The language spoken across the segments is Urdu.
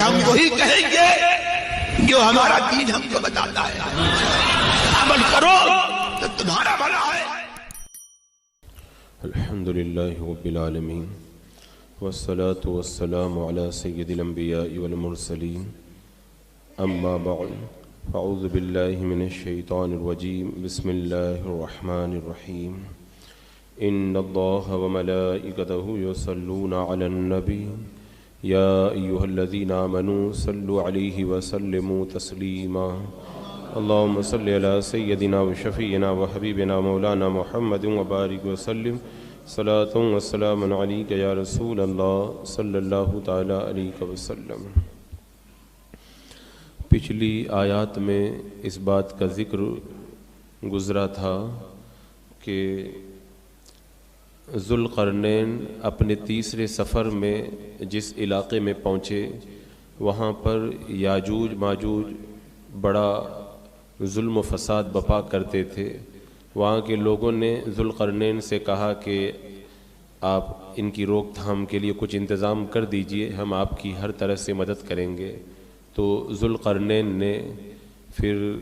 ہم وہی کہیں گے جو ہمارا دین ہم کو بتاتا ہے، عمل کرو تو تمہارا بھلا ہے۔ الحمدللہ رب العالمین والصلاة والسلام علی سید الانبیاء والمرسلین، اما بعد فاعوذ باللہ من الشیطان الرجیم، بسم اللہ الرحمن الرحیم۔ ان اللہ وملائکتہ یصلون علی النبی یا ایہا الذین آمنوا صلوا علیہ وسلموا تسلیما۔ اللہم صلی علی سیدنا وشفیعنا وحبیبنا مولانا محمد وبارک وسلم، صلاۃ وسلام علیک یا رسول اللہ صلی اللہ تعالی علیہ وسلم۔ پچھلی آیات میں اس بات کا ذکر گزرا تھا کہ ذوالقرنین اپنے تیسرے سفر میں جس علاقے میں پہنچے وہاں پر یاجوج ماجوج بڑا ظلم و فساد بپا کرتے تھے۔ وہاں کے لوگوں نے ذوالقرنین سے کہا کہ آپ ان کی روک تھام کے لیے کچھ انتظام کر دیجئے، ہم آپ کی ہر طرح سے مدد کریں گے۔ تو ذوالقرنین نے پھر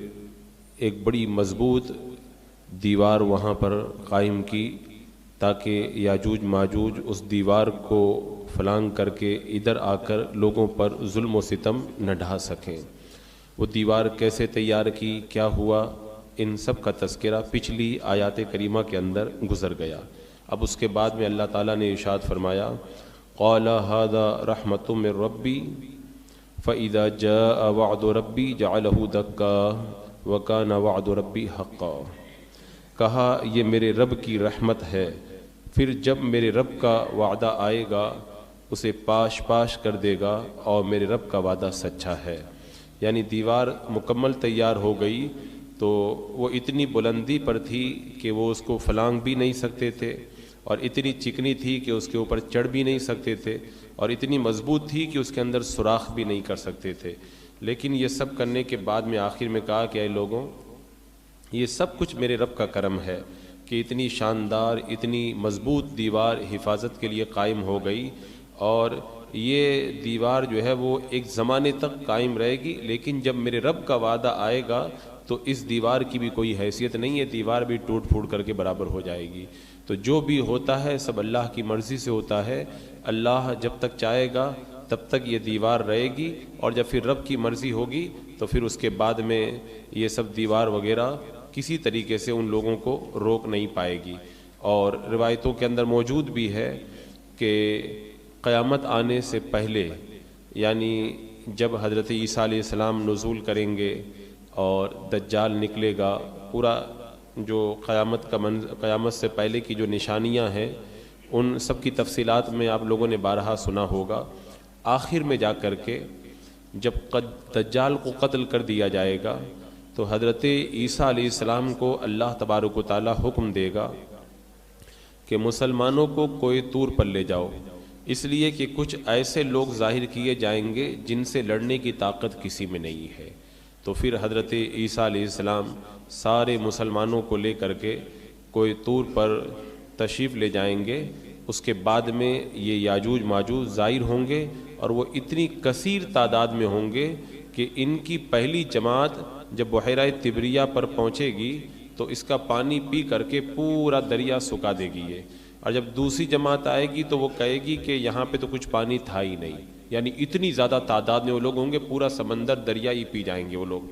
ایک بڑی مضبوط دیوار وہاں پر قائم کی تاکہ یاجوج ماجوج اس دیوار کو فلانگ کر کے ادھر آ کر لوگوں پر ظلم و ستم نہ ڈھا سکیں۔ وہ دیوار کیسے تیار کی، کیا ہوا، ان سب کا تذکرہ پچھلی آیات کریمہ کے اندر گزر گیا۔ اب اس کے بعد میں اللہ تعالیٰ نے ارشاد فرمایا، قال ھذا رحمۃ من ربی فاذا جاء وعد ربی جعلہ دکا وکان وعد ربی حقا۔ کہا یہ میرے رب کی رحمت ہے، پھر جب میرے رب کا وعدہ آئے گا اسے پاش پاش کر دے گا، اور میرے رب کا وعدہ سچا ہے۔ یعنی دیوار مکمل تیار ہو گئی تو وہ اتنی بلندی پر تھی کہ وہ اس کو فلانگ بھی نہیں سکتے تھے، اور اتنی چکنی تھی کہ اس کے اوپر چڑھ بھی نہیں سکتے تھے، اور اتنی مضبوط تھی کہ اس کے اندر سوراخ بھی نہیں کر سکتے تھے۔ لیکن یہ سب کرنے کے بعد میں آخر میں کہا کہ اے لوگوں، یہ سب کچھ میرے رب کا کرم ہے کہ اتنی شاندار اتنی مضبوط دیوار حفاظت کے لیے قائم ہو گئی، اور یہ دیوار جو ہے وہ ایک زمانے تک قائم رہے گی، لیکن جب میرے رب کا وعدہ آئے گا تو اس دیوار کی بھی کوئی حیثیت نہیں ہے، دیوار بھی ٹوٹ پھوٹ کر کے برابر ہو جائے گی۔ تو جو بھی ہوتا ہے سب اللہ کی مرضی سے ہوتا ہے، اللہ جب تک چاہے گا تب تک یہ دیوار رہے گی، اور جب پھر رب کی مرضی ہوگی تو پھر اس کے بعد میں یہ سب دیوار وغیرہ کسی طریقے سے ان لوگوں کو روک نہیں پائے گی۔ اور روایتوں کے اندر موجود بھی ہے کہ قیامت آنے سے پہلے، یعنی جب حضرت عیسیٰ علیہ السلام نزول کریں گے اور دجال نکلے گا، پورا جو قیامت سے پہلے کی جو نشانیاں ہیں ان سب کی تفصیلات میں آپ لوگوں نے بارہا سنا ہوگا۔ آخر میں جا کر کے جب دجال کو قتل کر دیا جائے گا تو حضرت عیسیٰ علیہ السلام کو اللہ تبارک و تعالی حکم دے گا کہ مسلمانوں کو کوہ طور پر لے جاؤ، اس لیے کہ کچھ ایسے لوگ ظاہر کیے جائیں گے جن سے لڑنے کی طاقت کسی میں نہیں ہے۔ تو پھر حضرت عیسیٰ علیہ السلام سارے مسلمانوں کو لے کر کے کوہ طور پر تشریف لے جائیں گے۔ اس کے بعد میں یہ یاجوج ماجوج ظاہر ہوں گے، اور وہ اتنی کثیر تعداد میں ہوں گے کہ ان کی پہلی جماعت جب بحیرہ طبریہ پر پہنچے گی تو اس کا پانی پی کر کے پورا دریا سکا دے گی یہ، اور جب دوسری جماعت آئے گی تو وہ کہے گی کہ یہاں پہ تو کچھ پانی تھا ہی نہیں۔ یعنی اتنی زیادہ تعداد میں وہ لوگ ہوں گے، پورا سمندر دریا ہی پی جائیں گے وہ لوگ۔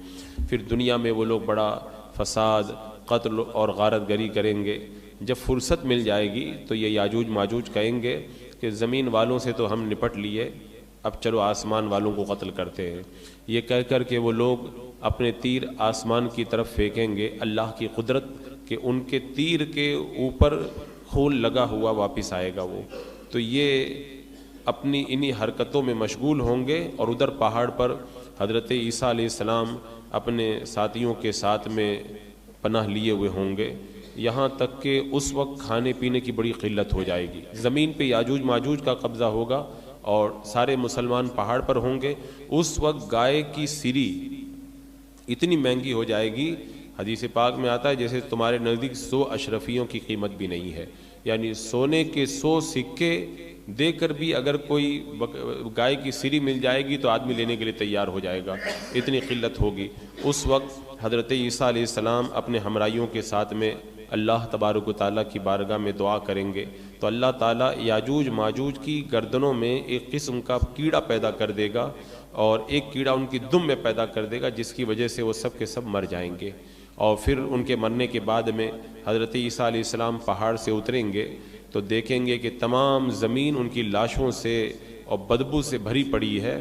پھر دنیا میں وہ لوگ بڑا فساد، قتل اور غارت گری کریں گے۔ جب فرصت مل جائے گی تو یہ یاجوج ماجوج کہیں گے کہ زمین والوں سے تو ہم نپٹ لیے، اب چلو آسمان والوں کو قتل کرتے ہیں۔ یہ کہہ کر کے وہ لوگ اپنے تیر آسمان کی طرف پھینکیں گے، اللہ کی قدرت کہ ان کے تیر کے اوپر خون لگا ہوا واپس آئے گا وہ۔ تو یہ اپنی انہی حرکتوں میں مشغول ہوں گے، اور ادھر پہاڑ پر حضرت عیسیٰ علیہ السلام اپنے ساتھیوں کے ساتھ میں پناہ لیے ہوئے ہوں گے، یہاں تک کہ اس وقت کھانے پینے کی بڑی قلت ہو جائے گی۔ زمین پہ یاجوج ماجوج کا قبضہ ہوگا اور سارے مسلمان پہاڑ پر ہوں گے۔ اس وقت گائے کی سری اتنی مہنگی ہو جائے گی، حدیث پاک میں آتا ہے جیسے تمہارے نزدیک 100 اشرفیوں کی قیمت بھی نہیں ہے۔ یعنی سونے کے 100 سکے دے کر بھی اگر کوئی گائے کی سری مل جائے گی تو آدمی لینے کے لیے تیار ہو جائے گا، اتنی قلت ہوگی۔ اس وقت حضرت عیسیٰ علیہ السلام اپنے ہمراہیوں کے ساتھ میں اللہ تبارک و تعالیٰ کی بارگاہ میں دعا کریں گے تو اللہ تعالیٰ یاجوج ماجوج کی گردنوں میں ایک قسم کا کیڑا پیدا کر دے گا، اور ایک کیڑا ان کی دم میں پیدا کر دے گا، جس کی وجہ سے وہ سب کے سب مر جائیں گے۔ اور پھر ان کے مرنے کے بعد میں حضرت عیسیٰ علیہ السلام پہاڑ سے اتریں گے تو دیکھیں گے کہ تمام زمین ان کی لاشوں سے اور بدبو سے بھری پڑی ہے،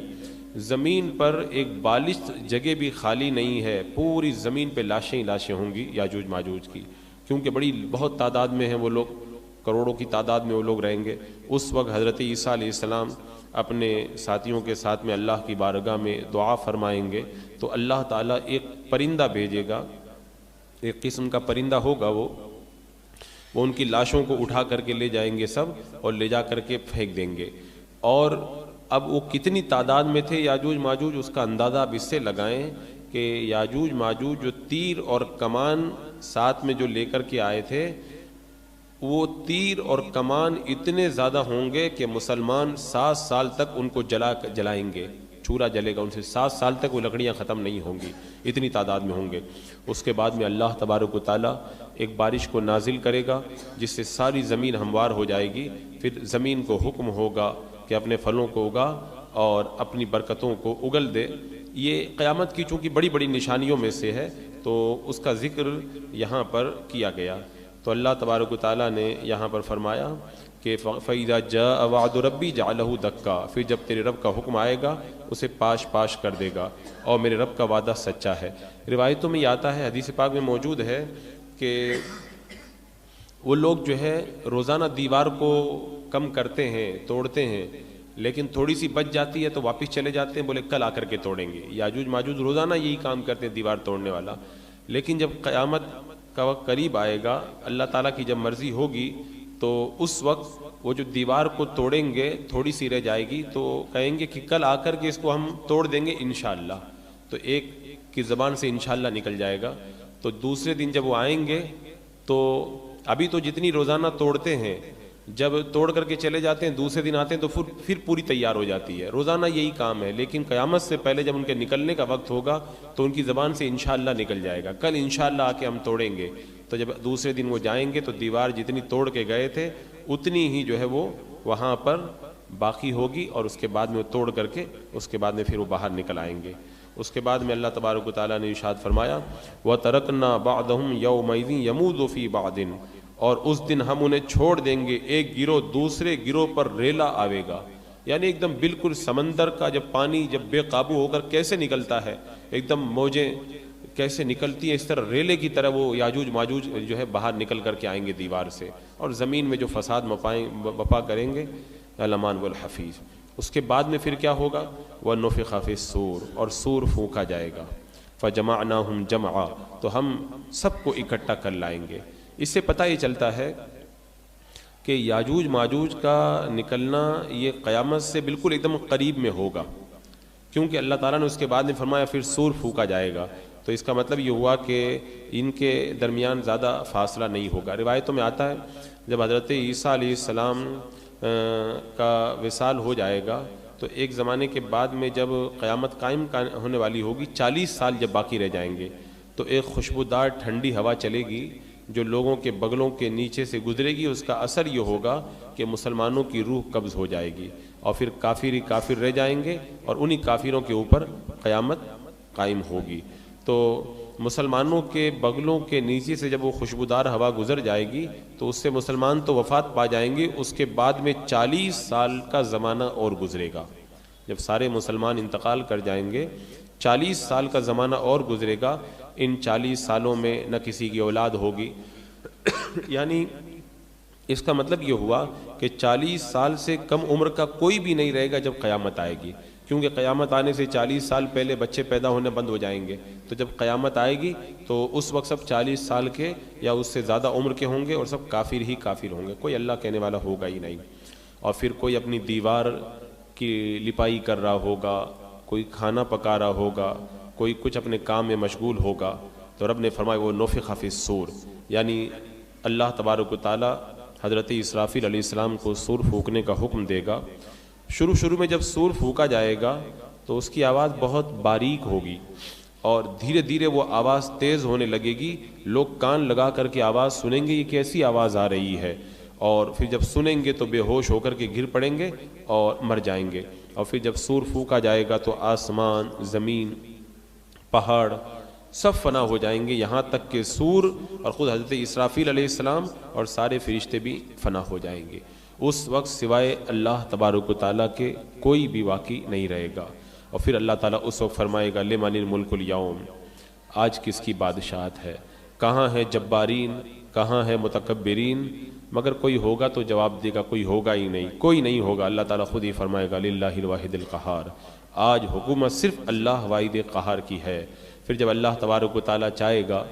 زمین پر ایک بالش جگہ بھی خالی نہیں ہے، پوری زمین پہ لاشیں ہی لاشیں ہوں گی یاجوج ماجوج کی، کیونکہ بہت تعداد میں ہیں وہ لوگ، کروڑوں کی تعداد میں وہ لوگ رہیں گے۔ اس وقت حضرت عیسیٰ علیہ السلام اپنے ساتھیوں کے ساتھ میں اللہ کی بارگاہ میں دعا فرمائیں گے تو اللہ تعالیٰ ایک پرندہ بھیجے گا، ایک قسم کا پرندہ ہوگا، وہ ان کی لاشوں کو اٹھا کر کے لے جائیں گے سب، اور لے جا کر کے پھینک دیں گے۔ اور اب وہ کتنی تعداد میں تھے یاجوج ماجوج، اس کا اندازہ اب اس سے لگائیں کہ یاجوج ماجوج جو تیر اور کمان ساتھ میں جو لے کر کے آئے تھے، وہ تیر اور کمان اتنے زیادہ ہوں گے کہ مسلمان 7 سال تک ان کو جلائیں گے، چولہا جلے گا ان سے، 7 سال تک وہ لکڑیاں ختم نہیں ہوں گی، اتنی تعداد میں ہوں گے۔ اس کے بعد میں اللہ تبارک و تعالیٰ ایک بارش کو نازل کرے گا جس سے ساری زمین ہموار ہو جائے گی، پھر زمین کو حکم ہوگا کہ اپنے پھلوں کو اگا اور اپنی برکتوں کو اگل دے۔ یہ قیامت کی چونکہ بڑی بڑی نشانیوں میں سے ہے تو اس کا ذکر یہاں پر کیا گیا۔ تو اللہ تبارک و تعالیٰ نے یہاں پر فرمایا کہ فَإِذَا جَاءَ وَعْدُ رَبِّي جَعَلَهُ دَكَّا، پھر جب تیرے رب کا حکم آئے گا اسے پاش پاش کر دے گا، اور میرے رب کا وعدہ سچا ہے۔ روایتوں میں یہ آتا ہے، حدیث پاک میں موجود ہے کہ وہ لوگ جو ہے روزانہ دیوار کو کم کرتے ہیں، توڑتے ہیں، لیکن تھوڑی سی بچ جاتی ہے تو واپس چلے جاتے ہیں، بولے کل آ کر کے توڑیں گے۔ یاجوج ماجوج روزانہ یہی کام کرتے ہیں، دیوار توڑنے والا۔ لیکن جب قیامت کا وقت قریب آئے گا، اللہ تعالیٰ کی جب مرضی ہوگی تو اس وقت وہ جو دیوار کو توڑیں گے، تھوڑی سی رہ جائے گی تو کہیں گے کہ کل آ کر کے اس کو ہم توڑ دیں گے انشاءاللہ، تو ایک کی زبان سے انشاءاللہ نکل جائے گا۔ تو دوسرے دن جب وہ آئیں گے تو ابھی تو جتنی روزانہ توڑتے ہیں، جب توڑ کر کے چلے جاتے ہیں دوسرے دن آتے ہیں تو پھر پوری تیار ہو جاتی ہے، روزانہ یہی کام ہے۔ لیکن قیامت سے پہلے جب ان کے نکلنے کا وقت ہوگا تو ان کی زبان سے انشاءاللہ نکل جائے گا، کل انشاءاللہ آ کے ہم توڑیں گے۔ تو جب دوسرے دن وہ جائیں گے تو دیوار جتنی توڑ کے گئے تھے اتنی ہی جو ہے وہ وہاں پر باقی ہوگی، اور اس کے بعد میں وہ توڑ کر کے اس کے بعد میں پھر وہ باہر نکل آئیں گے۔ اس کے بعد میں اللہ تبارک و تعالیٰ نے ارشاد فرمایا وَتَرَكْنَا بَعْضَهُمْ يَوْمَئِذٍ يَمُوجُ فِي بَعْضٍ، اور اس دن ہم انہیں چھوڑ دیں گے، ایک گروہ دوسرے گروہ پر ریلا آوے گا، یعنی ایک دم بالکل سمندر کا جب پانی جب بے قابو ہو کر کیسے نکلتا ہے، ایک دم موجیں کیسے نکلتی ہیں، اس طرح ریلے کی طرح وہ یاجوج ماجوج جو ہے باہر نکل کر کے آئیں گے دیوار سے، اور زمین میں جو فساد بپا کریں گے، الامان والحفیظ۔ اس کے بعد میں پھر کیا ہوگا، وَنُفِخَ فِي الصُّورِ، اور سور پھونکا جائے گا، فَجَمَعْنَاهُمْ جَمْعًا، تو ہم سب کو اکٹھا کر لائیں گے۔ اس سے پتہ یہ چلتا ہے کہ یاجوج ماجوج کا نکلنا یہ قیامت سے بالکل ایک دم قریب میں ہوگا، کیونکہ اللہ تعالیٰ نے اس کے بعد میں فرمایا پھر سور پھونکا جائے گا، تو اس کا مطلب یہ ہوا کہ ان کے درمیان زیادہ فاصلہ نہیں ہوگا۔ روایتوں میں آتا ہے جب حضرت عیسیٰ علیہ السلام کا وصال ہو جائے گا تو ایک زمانے کے بعد میں جب قیامت قائم ہونے والی ہوگی، 40 سال جب باقی رہ جائیں گے تو ایک خوشبودار ٹھنڈی ہوا چلے گی جو لوگوں کے بغلوں کے نیچے سے گزرے گی، اس کا اثر یہ ہوگا کہ مسلمانوں کی روح قبض ہو جائے گی، اور پھر کافر ہی کافر رہ جائیں گے، اور انہی کافروں کے اوپر قیامت قائم ہوگی۔ تو مسلمانوں کے بغلوں کے نیچے سے جب وہ خوشبودار ہوا گزر جائے گی تو اس سے مسلمان تو وفات پا جائیں گے، اس کے بعد میں 40 سال کا زمانہ اور گزرے گا۔ جب سارے مسلمان انتقال کر جائیں گے 40 سال کا زمانہ اور گزرے گا، ان 40 سالوں میں نہ کسی کی اولاد ہوگی یعنی اس کا مطلب یہ ہوا کہ 40 سال سے کم عمر کا کوئی بھی نہیں رہے گا جب قیامت آئے گی، کیونکہ قیامت آنے سے 40 سال پہلے بچے پیدا ہونے بند ہو جائیں گے، تو جب قیامت آئے گی تو اس وقت سب 40 سال کے یا اس سے زیادہ عمر کے ہوں گے، اور سب کافر ہی کافر ہوں گے، کوئی اللہ کہنے والا ہوگا ہی نہیں۔ اور پھر کوئی اپنی دیوار کی لپائی کر رہا ہوگا، کوئی کھانا پکا رہا ہوگا، کوئی کچھ اپنے کام میں مشغول ہوگا، تو رب نے فرمایا وہ نفخ فی الصور، یعنی اللہ تبارک و تعالیٰ حضرت اسرافیل علیہ السلام کو سور پھونکنے کا حکم دے گا۔ شروع میں جب سور پھونکا جائے گا تو اس کی آواز بہت باریک ہوگی اور دھیرے دھیرے وہ آواز تیز ہونے لگے گی، لوگ کان لگا کر کے آواز سنیں گے، یہ کیسی آواز آ رہی ہے، اور پھر جب سنیں گے تو بے ہوش ہو کر کے گر پڑیں گے اور مر جائیں گے۔ اور پھر جب سور پھونکا جائے گا تو آسمان، زمین، پہاڑ سب فنا ہو جائیں گے، یہاں تک کہ سور اور خود حضرت اسرافیل علیہ السلام اور سارے فرشتے بھی فنا ہو جائیں گے۔ اس وقت سوائے اللہ تبارک و تعالیٰ کے کوئی بھی باقی نہیں رہے گا، اور پھر اللہ تعالیٰ اس وقت فرمائے گا لمن الملک اليوم، آج کس کی بادشاہت ہے، کہاں ہے جبارین، کہاں ہے متکبرین، مگر کوئی ہوگا تو جواب دے گا کوئی ہوگا ہی نہیں، کوئی نہیں ہوگا۔ اللہ تعالیٰ خود ہی فرمائے گا للہ الواحد القہار، آج حکومت صرف اللہ واحد قہار کی ہے۔ پھر جب اللہ تبارک و تعالیٰ چاہے گا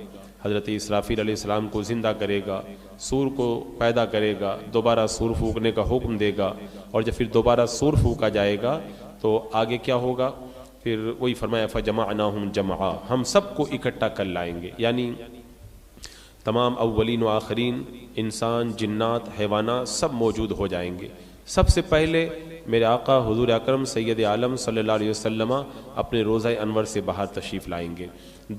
حضرت اسرافیل علیہ السلام کو زندہ کرے گا، سور کو پیدا کرے گا، دوبارہ سور پھونکنے کا حکم دے گا، اور جب پھر دوبارہ سور پھونکا جائے گا تو آگے کیا ہوگا؟ پھر وہی فرمایا فجمعناہم جمعا، ہم سب کو اکٹھا کر لائیں گے، یعنی تمام اولین و آخرین، انسان، جنات، حیوانات سب موجود ہو جائیں گے۔ سب سے پہلے میرے آقا حضور اکرم سید عالم صلی اللہ علیہ وسلم اپنے روضہ انور سے باہر تشریف لائیں گے۔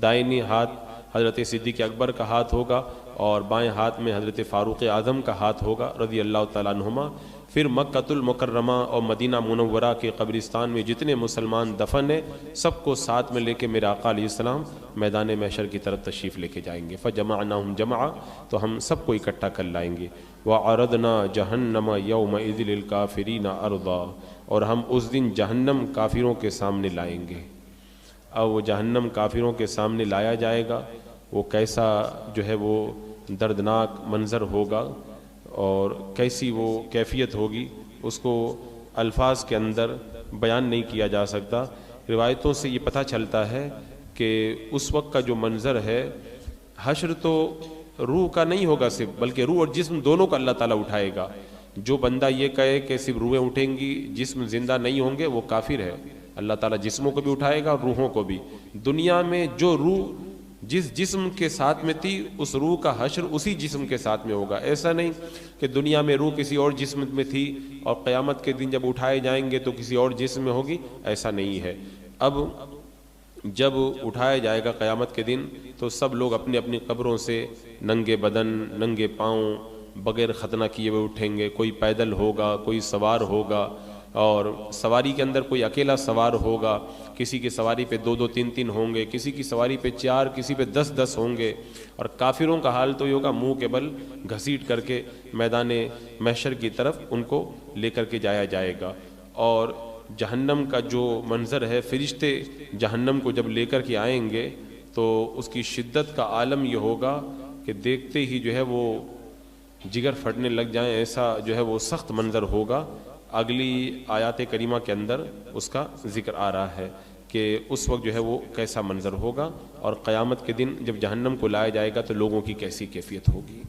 دائنی ہاتھ حضرت صدیق اکبر کا ہاتھ ہوگا اور بائیں ہاتھ میں حضرت فاروق اعظم کا ہاتھ ہوگا رضی اللہ تعالیٰ عنہما۔ پھر مکۃ المکرمہ اور مدینہ منورہ کے قبرستان میں جتنے مسلمان دفن ہیں سب کو ساتھ میں لے کے میرے آقا علیہ السلام میدان محشر کی طرف تشریف لے کے جائیں گے۔ فجمعناہم جمعا، تو ہم سب کو اکٹھا کر لائیں گے۔ وعرضنا جہنم یومئذ للکافرین عرضا، اور ہم اس دن جہنم کافروں کے سامنے لائیں گے۔ اب وہ جہنم کافروں کے سامنے لایا جائے گا، وہ کیسا جو ہے وہ دردناک منظر ہوگا اور کیسی وہ کیفیت ہوگی، اس کو الفاظ کے اندر بیان نہیں کیا جا سکتا۔ روایتوں سے یہ پتہ چلتا ہے کہ اس وقت کا جو منظر ہے، حشر تو روح کا نہیں ہوگا صرف، بلکہ روح اور جسم دونوں کا اللہ تعالیٰ اٹھائے گا۔ جو بندہ یہ کہے کہ صرف روحیں اٹھیں گی، جسم زندہ نہیں ہوں گے، وہ کافر ہے۔ اللہ تعالیٰ جسموں کو بھی اٹھائے گا اور روحوں کو بھی۔ دنیا میں جو روح جس جسم کے ساتھ میں تھی، اس روح کا حشر اسی جسم کے ساتھ میں ہوگا۔ ایسا نہیں کہ دنیا میں روح کسی اور جسم میں تھی اور قیامت کے دن جب اٹھائے جائیں گے تو کسی اور جسم میں ہوگی، ایسا نہیں ہے۔ اب جب اٹھایا جائے گا قیامت کے دن تو سب لوگ اپنی اپنی قبروں سے ننگے بدن، ننگے پاؤں، بغیر ختنہ کیے ہوئے اٹھیں گے۔ کوئی پیدل ہوگا، کوئی سوار ہوگا، اور سواری کے اندر کوئی اکیلا سوار ہوگا، کسی کی سواری پہ 2 2 3 3 ہوں گے، کسی کی سواری پہ 4، کسی پہ 10 10 ہوں گے۔ اور کافروں کا حال تو یہ ہوگا، منہ کے بل گھسیٹ کر کے میدان محشر کی طرف ان کو لے کر کے جایا جائے گا۔ اور جہنم کا جو منظر ہے، فرشتے جہنم کو جب لے کر کے آئیں گے تو اس کی شدت کا عالم یہ ہوگا کہ دیکھتے ہی جو ہے وہ جگر پھٹنے لگ جائیں، ایسا جو ہے وہ سخت منظر ہوگا۔ اگلی آیات کریمہ کے اندر اس کا ذکر آ رہا ہے کہ اس وقت جو ہے وہ کیسا منظر ہوگا، اور قیامت کے دن جب جہنم کو لایا جائے گا تو لوگوں کی کیسی کیفیت ہوگی۔